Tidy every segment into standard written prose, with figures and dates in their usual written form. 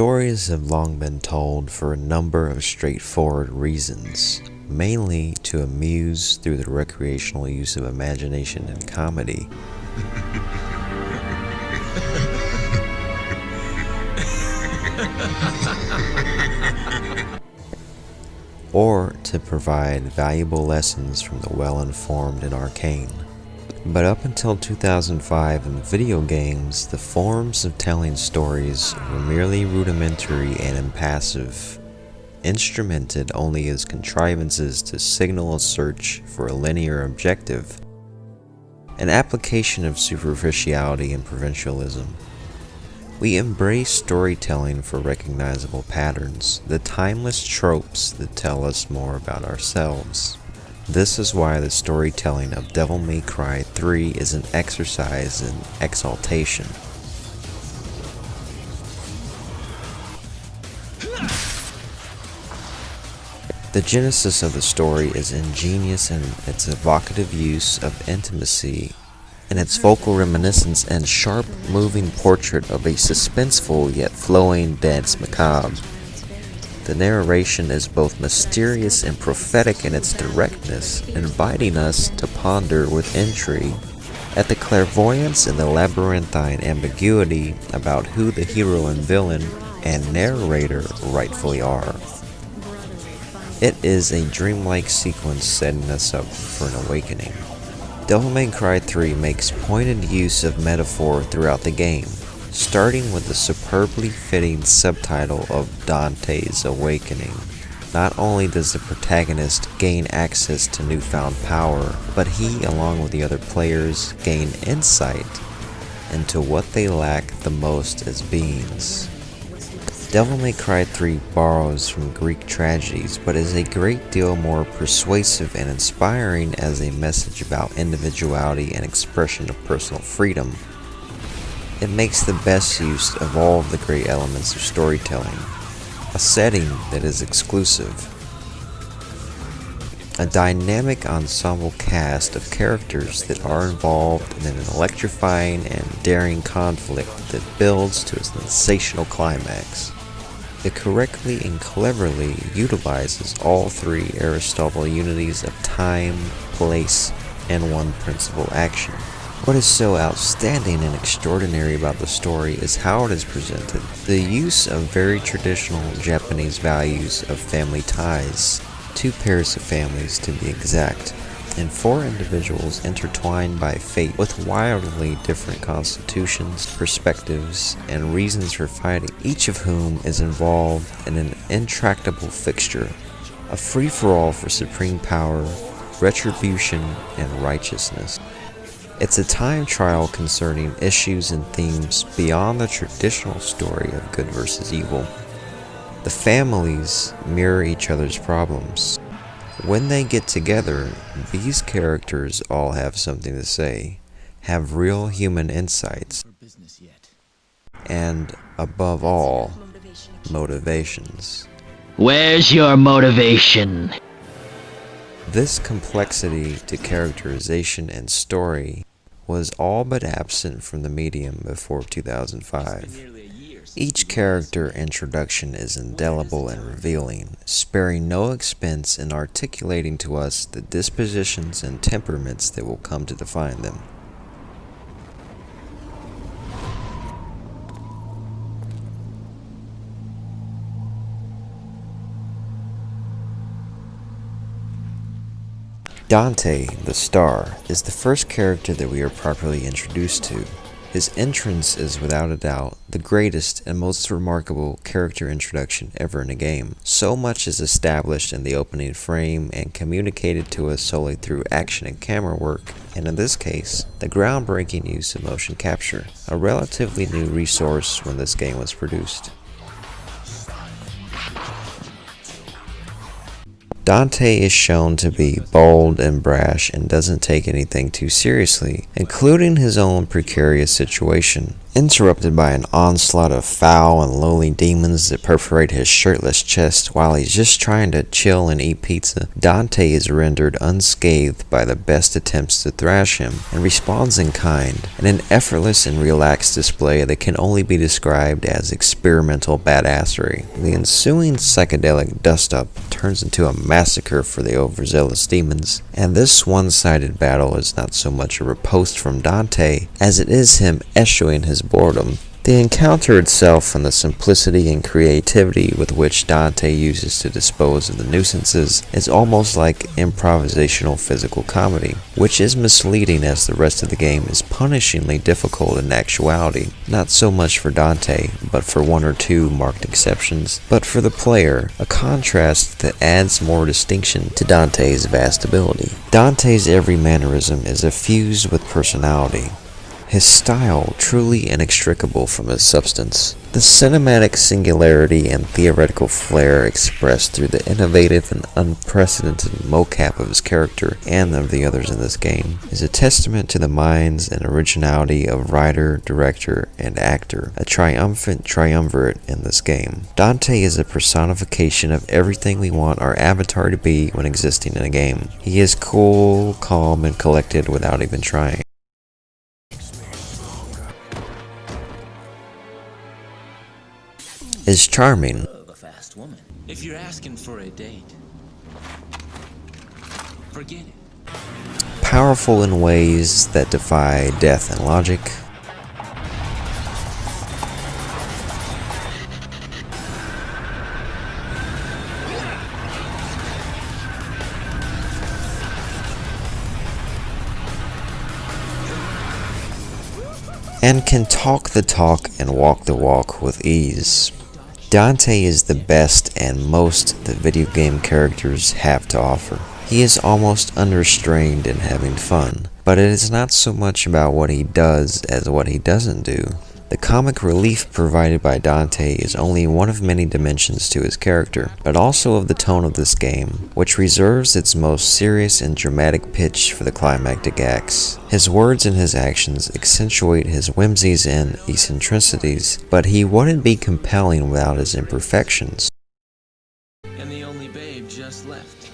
Stories have long been told for a number of straightforward reasons, mainly to amuse through the recreational use of imagination and comedy. Or to provide valuable lessons from the well-informed and arcane. But up until 2005 in video games, the forms of telling stories were merely rudimentary and impassive, instrumented only as contrivances to signal a search for a linear objective, an application of superficiality and provincialism. We embrace storytelling for recognizable patterns, the timeless tropes that tell us more about ourselves. This is why the storytelling of Devil May Cry 3 is an exercise in exaltation. The genesis of the story is ingenious in its evocative use of intimacy, in its vocal reminiscence and sharp, moving portrait of a suspenseful yet flowing dance macabre. The narration is both mysterious and prophetic in its directness, inviting us to ponder with intrigue at the clairvoyance and the labyrinthine ambiguity about who the hero and villain and narrator rightfully are. It is a dreamlike sequence setting us up for an awakening. Devil May Cry 3 makes pointed use of metaphor throughout the game, starting with the superbly fitting subtitle of Dante's Awakening. Not only does the protagonist gain access to newfound power, but he, along with the other players, gain insight into what they lack the most as beings. Devil May Cry 3 borrows from Greek tragedies, but is a great deal more persuasive and inspiring as a message about individuality and expression of personal freedom. It makes the best use of all of the great elements of storytelling, a setting that is exclusive, a dynamic ensemble cast of characters that are involved in an electrifying and daring conflict that builds to a sensational climax. It correctly and cleverly utilizes all three Aristotle unities of time, place, and one principal action. What is so outstanding and extraordinary about the story is how it is presented. The use of very traditional Japanese values of family ties, 2 pairs of families to be exact, and 4 individuals intertwined by fate with wildly different constitutions, perspectives, and reasons for fighting, each of whom is involved in an intractable fixture, a free-for-all for supreme power, retribution, and righteousness. It's a time trial concerning issues and themes beyond the traditional story of good versus evil. The families mirror each other's problems. When they get together, these characters all have something to say, have real human insights, and, above all, motivations. Where's your motivation? This complexity to characterization and story was all but absent from the medium before 2005. Each character introduction is indelible and revealing, sparing no expense in articulating to us the dispositions and temperaments that will come to define them. Dante, the Star, is the first character that we are properly introduced to. His entrance is without a doubt the greatest and most remarkable character introduction ever in a game. So much is established in the opening frame and communicated to us solely through action and camera work, and in this case, the groundbreaking use of motion capture, a relatively new resource when this game was produced. Dante is shown to be bold and brash and doesn't take anything too seriously, including his own precarious situation. Interrupted by an onslaught of foul and lowly demons that perforate his shirtless chest while he's just trying to chill and eat pizza, Dante is rendered unscathed by the best attempts to thrash him, and responds in kind, in an effortless and relaxed display that can only be described as experimental badassery. The ensuing psychedelic dust-up turns into a massacre for the overzealous demons, and this one-sided battle is not so much a riposte from Dante as it is him eschewing his boredom. The encounter itself and the simplicity and creativity with which Dante uses to dispose of the nuisances is almost like improvisational physical comedy, which is misleading as the rest of the game is punishingly difficult in actuality, not so much for Dante, but for one or two marked exceptions, but for the player, a contrast that adds more distinction to Dante's vast ability. Dante's every mannerism is effused with personality, his style truly inextricable from his substance. The cinematic singularity and theoretical flair expressed through the innovative and unprecedented mocap of his character and of the others in this game is a testament to the minds and originality of writer, director, and actor, a triumphant triumvirate in this game. Dante is a personification of everything we want our avatar to be when existing in a game. He is cool, calm, and collected without even trying. Is charming. A fast woman. If you're asking for a date, forget it. Powerful in ways that defy death and logic. And can talk the talk and walk the walk with ease. Dante is the best and most that video game characters have to offer. He is almost unrestrained in having fun, but it is not so much about what he does as what he doesn't do. The comic relief provided by Dante is only one of many dimensions to his character, but also of the tone of this game, which reserves its most serious and dramatic pitch for the climactic acts. His words and his actions accentuate his whimsies and eccentricities, but he wouldn't be compelling without his imperfections. And the only babe just left.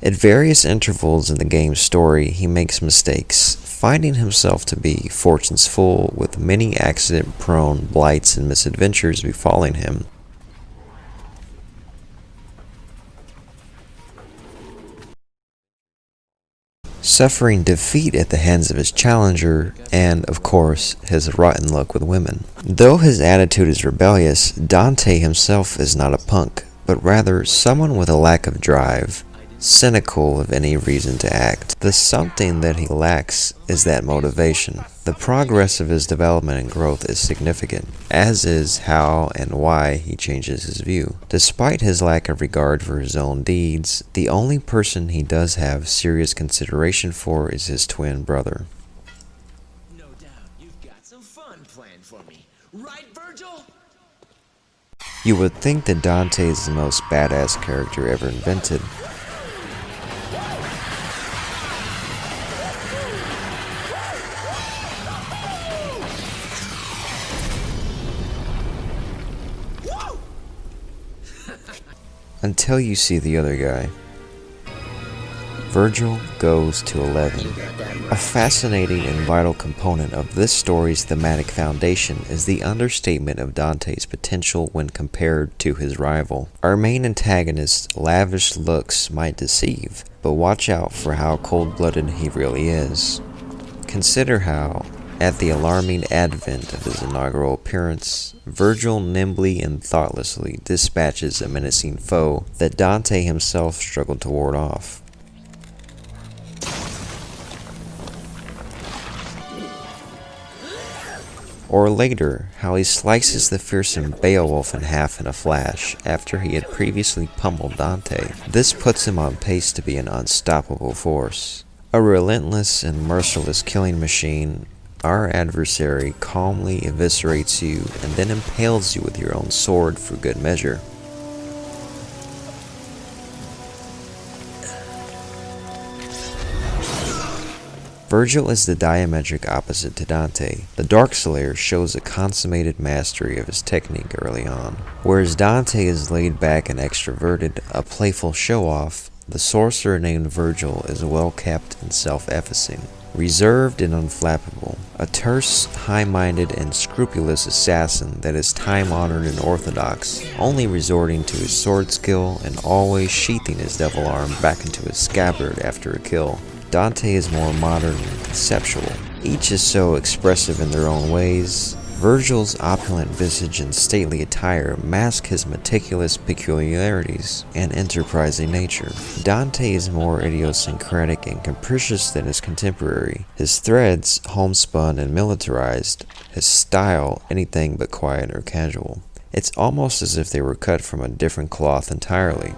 At various intervals in the game's story, he makes mistakes, finding himself to be fortune's fool with many accident-prone blights and misadventures befalling him. Suffering defeat at the hands of his challenger, and, of course, his rotten luck with women. Though his attitude is rebellious, Dante himself is not a punk, but rather someone with a lack of drive, cynical of any reason to act. The something that he lacks is that motivation. The progress of his development and growth is significant, as is how and why he changes his view. Despite his lack of regard for his own deeds, the only person he does have serious consideration for is his twin brother. No doubt you've got some fun planned for me. Right, Virgil? You would think that Dante is the most badass character ever invented. Until you see the other guy. Virgil goes to 11. A fascinating and vital component of this story's thematic foundation is the understatement of Dante's potential when compared to his rival. Our main antagonist's lavish looks might deceive, but watch out for how cold-blooded he really is. Consider how, at the alarming advent of his inaugural appearance, Virgil nimbly and thoughtlessly dispatches a menacing foe that Dante himself struggled to ward off. Or later, how he slices the fearsome Beowulf in half in a flash after he had previously pummeled Dante. This puts him on pace to be an unstoppable force. A relentless and merciless killing machine, our adversary calmly eviscerates you and then impales you with your own sword for good measure. Virgil is the diametric opposite to Dante. The Darkslayer shows a consummated mastery of his technique early on. Whereas Dante is laid back and extroverted, a playful show-off, the sorcerer named Virgil is well-kept and self-effacing, reserved and unflappable, a terse, high-minded, and scrupulous assassin that is time-honored and orthodox, only resorting to his sword skill and always sheathing his devil arm back into his scabbard after a kill. Dante is more modern and conceptual. Each is so expressive in their own ways. Virgil's opulent visage and stately attire mask his meticulous peculiarities and enterprising nature. Dante is more idiosyncratic and capricious than his contemporary. His threads, homespun and militarized. His style, anything but quiet or casual. It's almost as if they were cut from a different cloth entirely.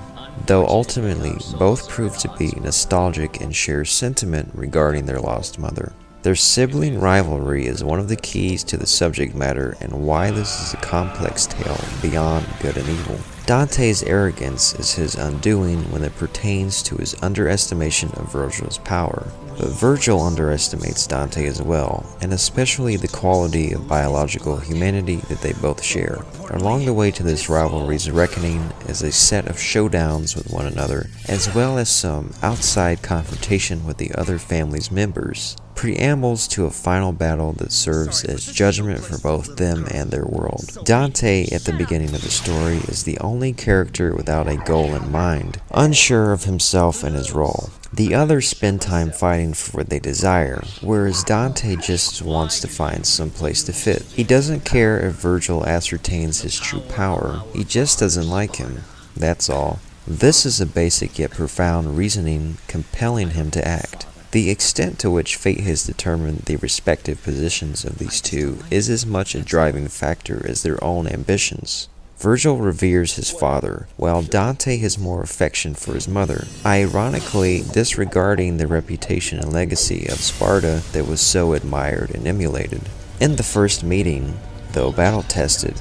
Though ultimately, both prove to be nostalgic and share sentiment regarding their lost mother. Their sibling rivalry is one of the keys to the subject matter and why this is a complex tale beyond good and evil. Dante's arrogance is his undoing when it pertains to his underestimation of Virgil's power. But Virgil underestimates Dante as well, and especially the quality of biological humanity that they both share. Along the way to this rivalry's reckoning is a set of showdowns with one another, as well as some outside confrontation with the other family's members. Preambles to a final battle that serves as judgment for both them and their world. Dante, at the beginning of the story, is the only character without a goal in mind, unsure of himself and his role. The others spend time fighting for what they desire, whereas Dante just wants to find some place to fit. He doesn't care if Virgil ascertains his true power, he just doesn't like him, that's all. This is a basic yet profound reasoning compelling him to act. The extent to which fate has determined the respective positions of these two is as much a driving factor as their own ambitions. Virgil reveres his father, while Dante has more affection for his mother, ironically disregarding the reputation and legacy of Sparta that was so admired and emulated. In the first meeting, though battle-tested,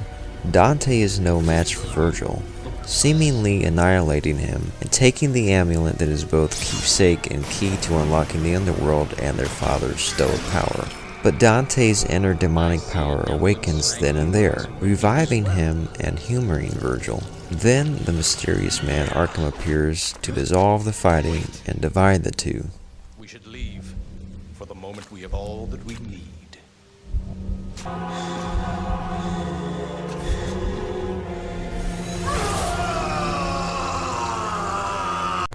Dante is no match for Virgil, seemingly annihilating him and taking the amulet that is both keepsake and key to unlocking the underworld and their father's stowed power. But Dante's inner demonic power awakens then and there, reviving him and humoring Virgil. Then the mysterious man Arkham appears to dissolve the fighting and divide the two. We should leave. For the moment we have all that we need.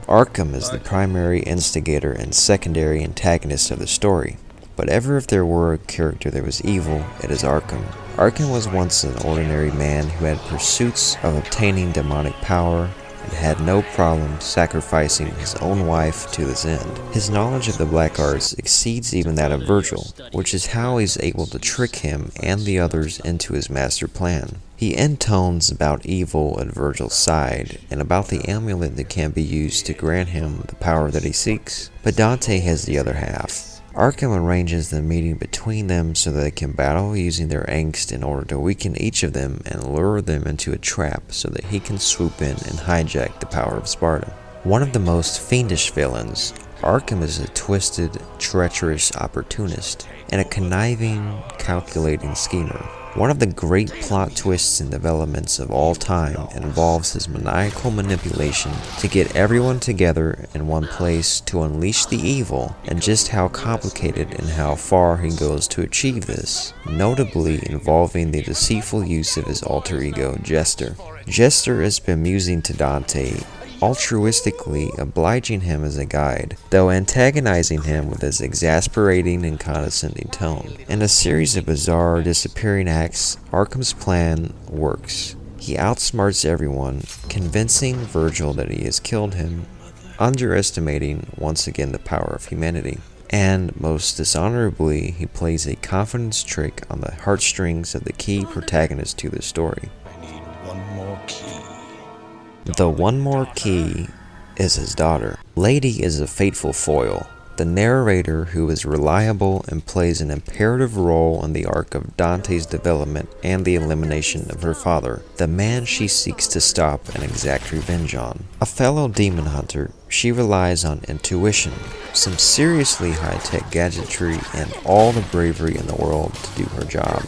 Arkham is the primary instigator and secondary antagonist of the story. But ever if there were a character that was evil, it is Arkham. Arkham was once an ordinary man who had pursuits of obtaining demonic power and had no problem sacrificing his own wife to this end. His knowledge of the black arts exceeds even that of Virgil, which is how he's able to trick him and the others into his master plan. He intones about evil at Virgil's side, and about the amulet that can be used to grant him the power that he seeks. But Dante has the other half. Arkham arranges the meeting between them so that they can battle using their angst in order to weaken each of them and lure them into a trap so that he can swoop in and hijack the power of Sparta. One of the most fiendish villains, Arkham is a twisted, treacherous opportunist and a conniving, calculating schemer. One of the great plot twists and developments of all time involves his maniacal manipulation to get everyone together in one place to unleash the evil, and just how complicated and how far he goes to achieve this, notably involving the deceitful use of his alter ego, Jester. Jester is bemusing to Dante, altruistically obliging him as a guide, though antagonizing him with his exasperating and condescending tone. In a series of bizarre disappearing acts, Arkham's plan works. He outsmarts everyone, convincing Virgil that he has killed him, underestimating once again the power of humanity. And most dishonorably, he plays a confidence trick on the heartstrings of the key protagonist to the story. I need one more key. The one more key is his daughter. Lady is a fateful foil, the narrator who is reliable and plays an imperative role in the arc of Dante's development and the elimination of her father, the man she seeks to stop and exact revenge on. A fellow demon hunter, she relies on intuition, some seriously high-tech gadgetry, and all the bravery in the world to do her job.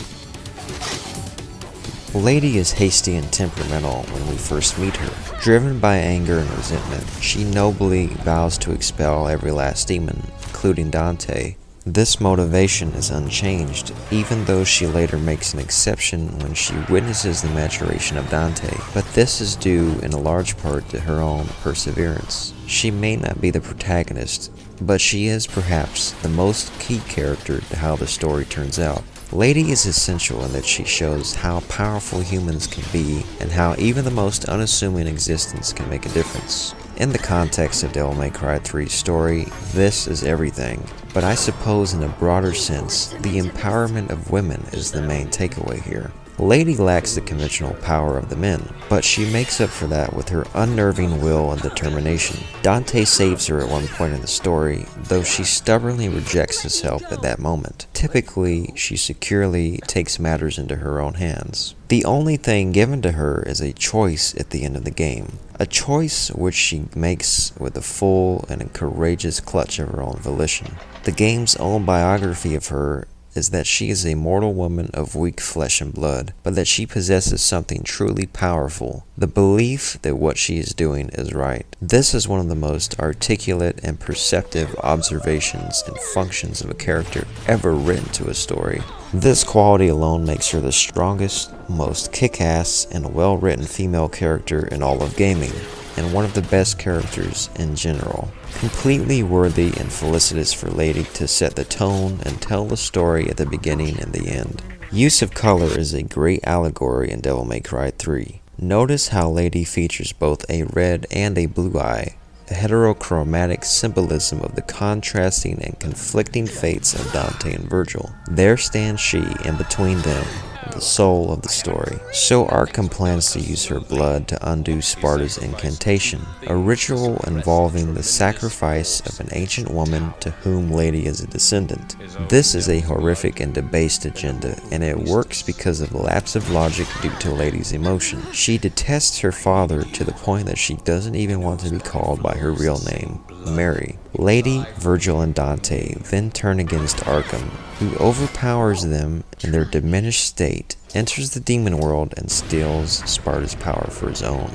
Lady is hasty and temperamental when we first meet her. Driven by anger and resentment, she nobly vows to expel every last demon, including Dante. This motivation is unchanged, even though she later makes an exception when she witnesses the maturation of Dante, but this is due in a large part to her own perseverance. She may not be the protagonist, but she is perhaps the most key character to how the story turns out. Lady is essential in that she shows how powerful humans can be and how even the most unassuming existence can make a difference. In the context of Devil May Cry 3's story, this is everything, but I suppose in a broader sense, the empowerment of women is the main takeaway here. Lady lacks the conventional power of the men, but she makes up for that with her unnerving will and determination. Dante saves her at one point in the story, though she stubbornly rejects his help at that moment. Typically, she securely takes matters into her own hands. The only thing given to her is a choice at the end of the game, a choice which she makes with the full and courageous clutch of her own volition. The game's own biography of her is that she is a mortal woman of weak flesh and blood, but that she possesses something truly powerful, the belief that what she is doing is right. This is one of the most articulate and perceptive observations and functions of a character ever written to a story. This quality alone makes her the strongest, most kick-ass, and well-written female character in all of gaming, and one of the best characters in general. Completely worthy and felicitous for Lady to set the tone and tell the story at the beginning and the end. Use of color is a great allegory in Devil May Cry 3. Notice how Lady features both a red and a blue eye, a heterochromatic symbolism of the contrasting and conflicting fates of Dante and Virgil. There stands she, in between them, the soul of the story. So Arkham plans to use her blood to undo Sparta's incantation, a ritual involving the sacrifice of an ancient woman to whom Lady is a descendant. This is a horrific and debased agenda, and it works because of the lapse of logic due to Lady's emotion. She detests her father to the point that she doesn't even want to be called by her real name, Mary. Lady, Virgil, and Dante then turn against Arkham, who overpowers them in their diminished state, enters the demon world, and steals Sparta's power for his own.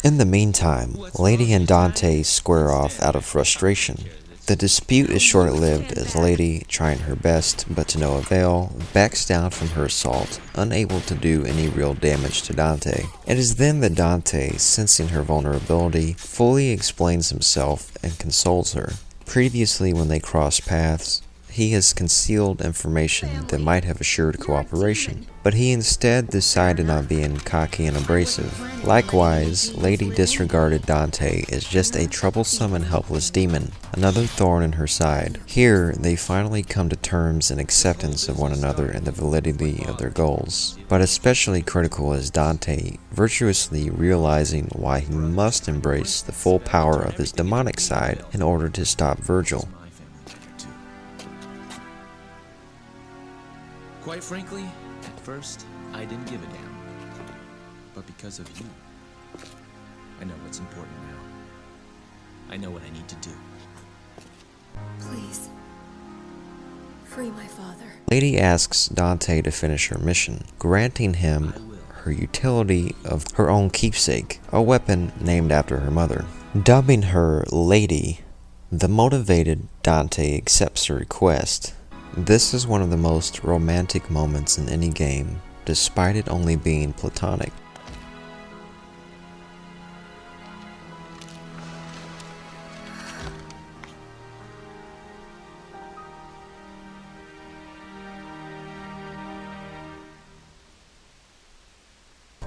In the meantime, Lady and Dante square off out of frustration. The dispute is short-lived as Lady, trying her best but to no avail, backs down from her assault, unable to do any real damage to Dante. It is then that Dante, sensing her vulnerability, fully explains himself and consoles her. Previously, when they crossed paths, he has concealed information that might have assured cooperation, but he instead decided on being cocky and abrasive. Likewise, Lady disregarded Dante as just a troublesome and helpless demon, another thorn in her side. Here, they finally come to terms and acceptance of one another and the validity of their goals. But especially critical is Dante virtuously realizing why he must embrace the full power of his demonic side in order to stop Virgil. Quite frankly, at first, I didn't give a damn. But because of you, I know what's important now. I know what I need to do. Please, free my father. Lady asks Dante to finish her mission, granting him her utility of her own keepsake, a weapon named after her mother. Dubbing her Lady, the motivated Dante accepts her request. This is one of the most romantic moments in any game, despite it only being platonic.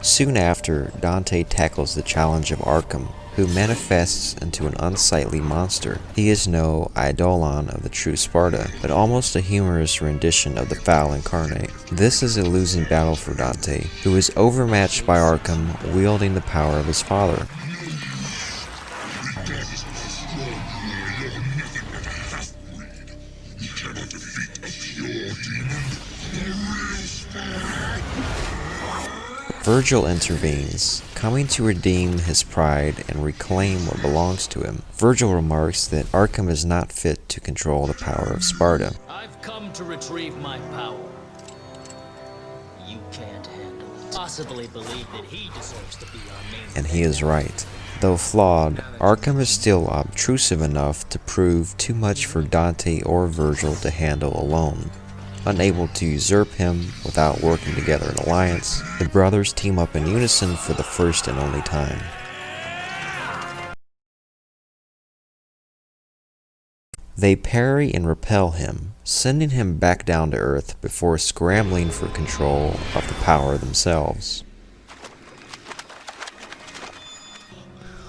Soon after, Dante tackles the challenge of Arkham, who manifests into an unsightly monster. He is no eidolon of the true Sparta, but almost a humorous rendition of the foul incarnate. This is a losing battle for Dante, who is overmatched by Arkham, wielding the power of his father. Virgil intervenes, coming to redeem his pride and reclaim what belongs to him. Virgil remarks that Arkham is not fit to control the power of Sparta. I've come to retrieve my power. You can't handle it. Possibly believe that he deserves to be our main. And he is right. Though flawed, Arkham is still obtrusive enough to prove too much for Dante or Virgil to handle alone. Unable to usurp him without working together in alliance, the brothers team up in unison for the first and only time. They parry and repel him, sending him back down to Earth before scrambling for control of the power themselves.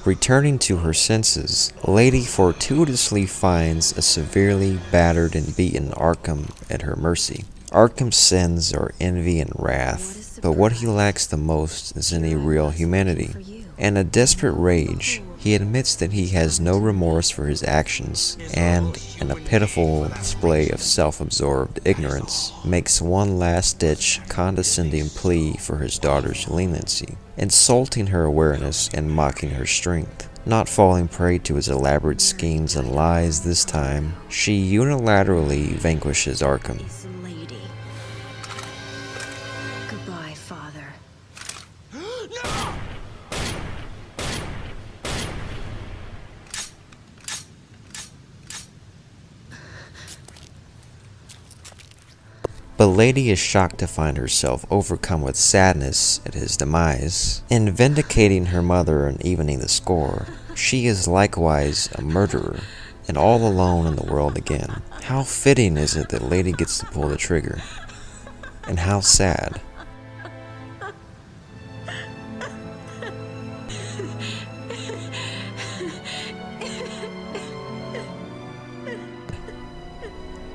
Returning to her senses, Lady fortuitously finds a severely battered and beaten Arkham at her mercy. Arkham's sins are envy and wrath, but what he lacks the most is any real humanity. In a desperate rage, he admits that he has no remorse for his actions, and, in a pitiful display of self-absorbed ignorance, makes one last-ditch condescending plea for his daughter's leniency, insulting her awareness and mocking her strength. Not falling prey to his elaborate schemes and lies this time, she unilaterally vanquishes Arkham. Lady. Goodbye, Father. But Lady is shocked to find herself overcome with sadness at his demise. In vindicating her mother and evening the score, she is likewise a murderer, and all alone in the world again. How fitting is it that Lady gets to pull the trigger? And how sad.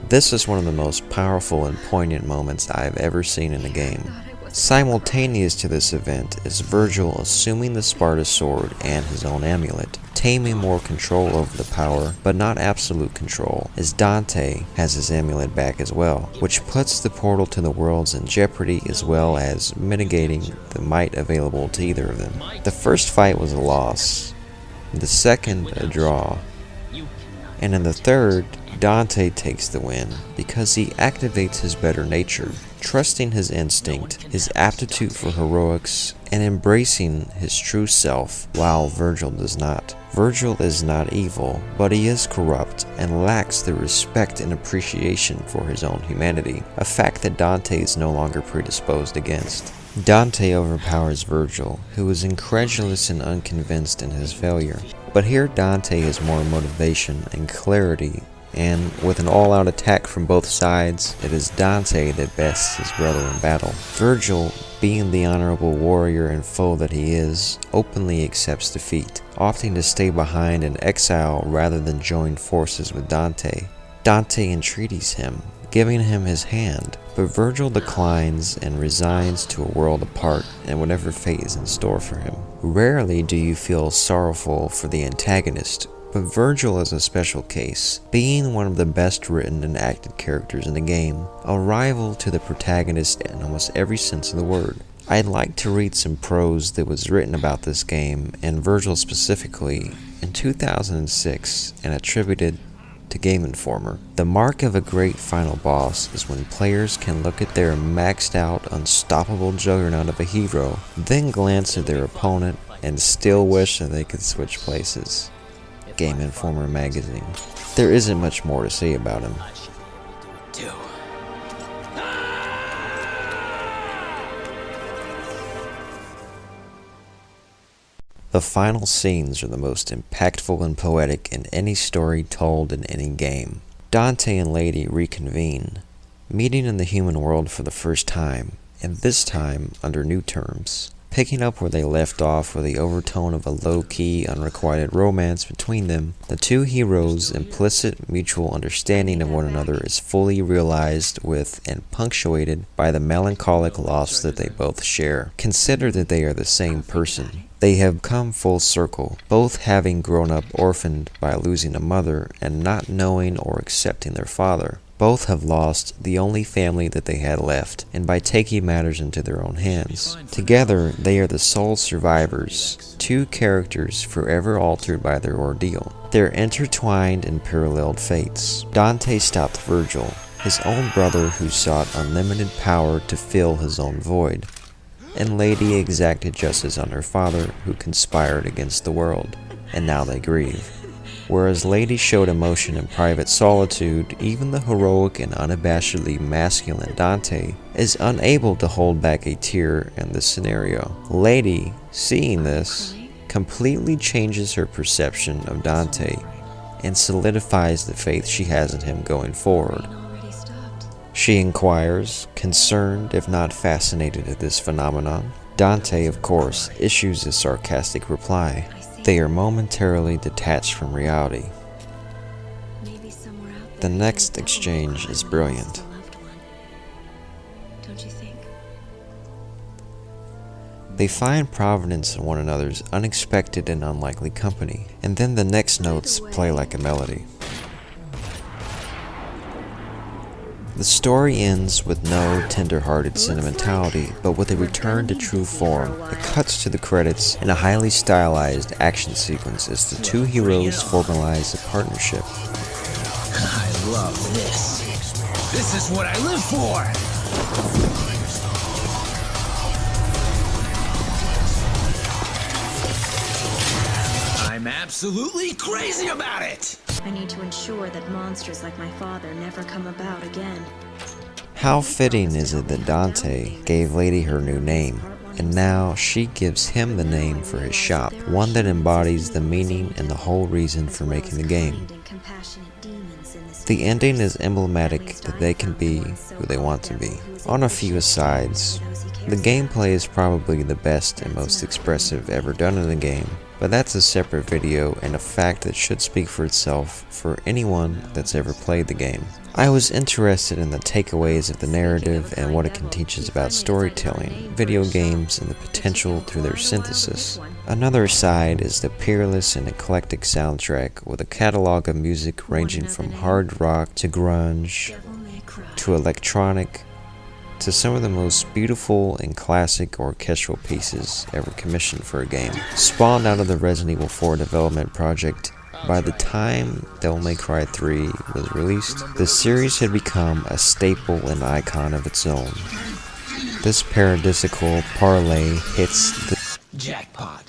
This is one of the most powerful and poignant moments I have ever seen in a game. Simultaneous to this event is Virgil assuming the Sparta sword and his own amulet, taming more control over the power, but not absolute control, as Dante has his amulet back as well, which puts the portal to the worlds in jeopardy as well as mitigating the might available to either of them. The first fight was a loss, the second a draw, and in the third, Dante takes the win because he activates his better nature, trusting his instinct, his aptitude for heroics, and embracing his true self, while Virgil does not. Virgil is not evil, but he is corrupt and lacks the respect and appreciation for his own humanity, a fact that Dante is no longer predisposed against. Dante overpowers Virgil, who is incredulous and unconvinced in his failure. But here Dante has more motivation and clarity, and with an all-out attack from both sides, it is Dante that bests his brother in battle. Virgil, being the honorable warrior and foe that he is, openly accepts defeat, opting to stay behind in exile rather than join forces with Dante. Dante entreaties him, giving him his hand, but Virgil declines and resigns to a world apart and whatever fate is in store for him. Rarely do you feel sorrowful for the antagonist, but Virgil is a special case, being one of the best written and acted characters in the game, a rival to the protagonist in almost every sense of the word. I'd like to read some prose that was written about this game, and Virgil specifically, in 2006 and attributed to Game Informer. The mark of a great final boss is when players can look at their maxed out, unstoppable juggernaut of a hero, then glance at their opponent and still wish that they could switch places. Game Informer magazine. There isn't much more to say about him. The final scenes are the most impactful and poetic in any story told in any game. Dante and Lady reconvene, meeting in the human world for the first time, and this time under new terms. Picking up where they left off with the overtone of a low-key, unrequited romance between them, the two heroes' implicit mutual understanding of one another is fully realized with and punctuated by the melancholic loss that they both share. Consider that they are the same person. They have come full circle, both having grown up orphaned by losing a mother and not knowing or accepting their father. Both have lost the only family that they had left, and by taking matters into their own hands. Together, they are the sole survivors, two characters forever altered by their ordeal. They're intertwined in paralleled fates. Dante stopped Virgil, his own brother who sought unlimited power to fill his own void, and Lady exacted justice on her father who conspired against the world, and now they grieve. Whereas Lady showed emotion in private solitude, even the heroic and unabashedly masculine Dante is unable to hold back a tear in this scenario. Lady, seeing this, completely changes her perception of Dante and solidifies the faith she has in him going forward. She inquires, concerned if not fascinated at this phenomenon. Dante, of course, issues a sarcastic reply. They are momentarily detached from reality. The next exchange is brilliant. They find providence in one another's unexpected and unlikely company, and then the next notes play like a melody. The story ends with no tender-hearted sentimentality, but with a return to true form. It cuts to the credits in a highly stylized action sequence as the two heroes formalize a partnership. I love this. This is what I live for! I'm absolutely crazy about it! I need to ensure that monsters like my father never come about again. How fitting is it that Dante gave Lady her new name, and now she gives him the name for his shop, one that embodies the meaning and the whole reason for making the game. The ending is emblematic that they can be who they want to be. On a few asides, the gameplay is probably the best and most expressive ever done in a game, but that's a separate video and a fact that should speak for itself for anyone that's ever played the game. I was interested in the takeaways of the narrative and what it can teach us about storytelling, video games, and the potential through their synthesis. Another side is the peerless and eclectic soundtrack with a catalog of music ranging from hard rock to grunge to electronic to some of the most beautiful and classic orchestral pieces ever commissioned for a game. Spawned out of the Resident Evil 4 development project, by the time Devil May Cry 3 was released, the series had become a staple and icon of its own. This paradisical parlay hits the jackpot.